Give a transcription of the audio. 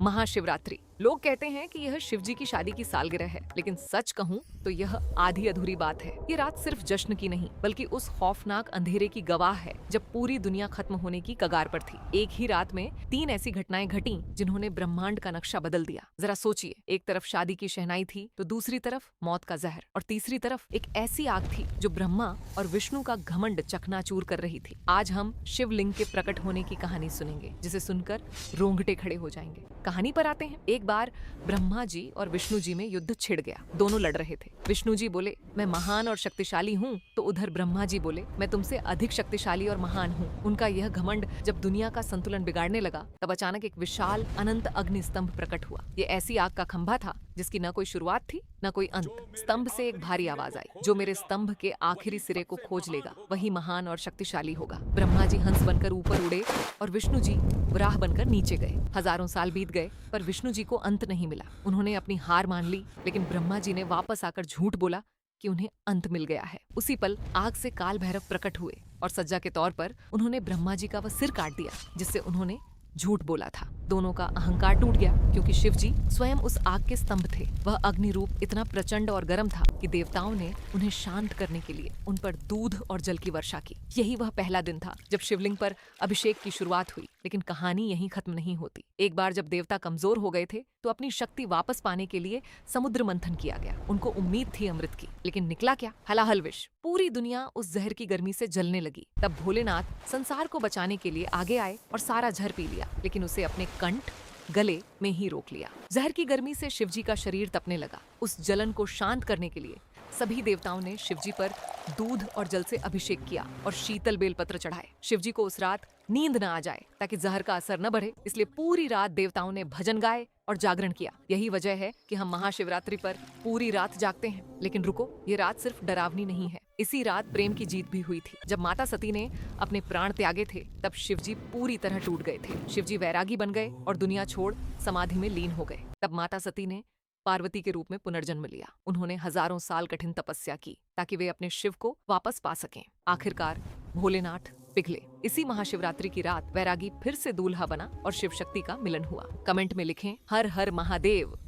महाशिवरात्रि। लोग कहते हैं कि यह शिव जी की शादी की सालगिरह है, लेकिन सच कहूँ तो यह आधी अधूरी बात है। ये रात सिर्फ जश्न की नहीं, बल्कि उस खौफनाक अंधेरे की गवाह है जब पूरी दुनिया खत्म होने की कगार पर थी। एक ही रात में 3 ऐसी घटनाएं घटी जिन्होंने ब्रह्मांड का नक्शा बदल दिया। जरा सोचिए, एक तरफ शादी की शहनाई थी, तो दूसरी तरफ मौत का जहर, और तीसरी तरफ एक ऐसी आग थी जो ब्रह्मा और विष्णु का घमंड चकनाचूर कर रही थी। आज हम शिवलिंग के प्रकट होने की कहानी सुनेंगे, जिसे सुनकर रोंगटे खड़े हो जाएंगे। कहानी पर आते हैं। एक बार ब्रह्मा जी और विष्णु जी में युद्ध छिड़ गया। दोनों लड़ रहे थे। विष्णु जी बोले, मैं महान और शक्तिशाली हूँ, तो उधर ब्रह्मा जी बोले, मैं तुमसे अधिक शक्तिशाली और महान हूँ। उनका यह घमंड जब दुनिया का संतुलन बिगाड़ने लगा, तब अचानक एक विशाल अनंत अग्नि स्तंभ प्रकट हुआ। ये ऐसी आग का खंभा था जिसकी न कोई शुरुआत थी न कोई अंत। स्तंभ से एक भारी आवाज आई, जो मेरे स्तंभ के आखिरी सिरे को खोज लेगा वही महान और शक्तिशाली होगा। ब्रह्मा जी हंस बनकर ऊपर उड़े और विष्णु जी वराह बनकर नीचे गए। हजारों साल बीत गए, पर विष्णु जी को अंत नहीं मिला। उन्होंने अपनी हार मान ली, लेकिन ब्रह्मा जी ने वापस आकर झूठ बोला कि उन्हें अंत मिल गया है। उसी पल आग से काल भैरव प्रकट हुए और सज्जा के तौर पर उन्होंने ब्रह्मा जी का वह सिर काट दिया जिससे उन्होंने झूठ बोला था। दोनों का अहंकार टूट गया, क्योंकि शिव जी स्वयं उस आग के स्तंभ थे। वह अग्नि रूप इतना प्रचंड और गर्म था कि देवताओं ने उन्हें शांत करने के लिए उन पर दूध और जल की वर्षा की। यही वह पहला दिन था जब शिवलिंग पर अभिषेक की शुरुआत हुई। लेकिन कहानी यहीं खत्म नहीं होती। एक बार जब देवता कमजोर हो गए थे, तो अपनी शक्ति वापस पाने के लिए समुद्र मंथन किया गया। उनको उम्मीद थी अमृत की, लेकिन निकला क्या? हलाहल विष। पूरी दुनिया उस जहर की गर्मी से जलने लगी। तब भोलेनाथ संसार को बचाने के लिए आगे आए और सारा जहर पी लिया, लेकिन उसे अपने कंठ गले में ही रोक लिया। जहर की गर्मी से शिवजी का शरीर तपने लगा। उस जलन को शांत करने के लिए सभी देवताओं ने शिवजी पर दूध और जल से अभिषेक किया और शीतल बेलपत्र चढ़ाए। शिवजी को उस रात नींद न आ जाए, ताकि जहर का असर न बढ़े, इसलिए पूरी रात देवताओं ने भजन गाए और जागरण किया। यही वजह है कि हम महाशिवरात्रि पर पूरी रात जागते हैं। लेकिन रुको, ये रात सिर्फ डरावनी नहीं है। इसी रात प्रेम की जीत भी हुई थी। जब माता सती ने अपने प्राण त्यागे थे, तब शिवजी पूरी तरह टूट गए थे। शिवजी वैरागी बन गए और दुनिया छोड़ समाधि में लीन हो गए। तब माता सती ने पार्वती के रूप में पुनर्जन्म लिया। उन्होंने हजारों साल कठिन तपस्या की, ताकि वे अपने शिव को वापस पा सकें। आखिरकार भोलेनाथ पिघले। इसी महाशिवरात्रि की रात वैरागी फिर से दूल्हा बना और शिव शक्ति का मिलन हुआ। कमेंट में लिखें, हर हर महादेव।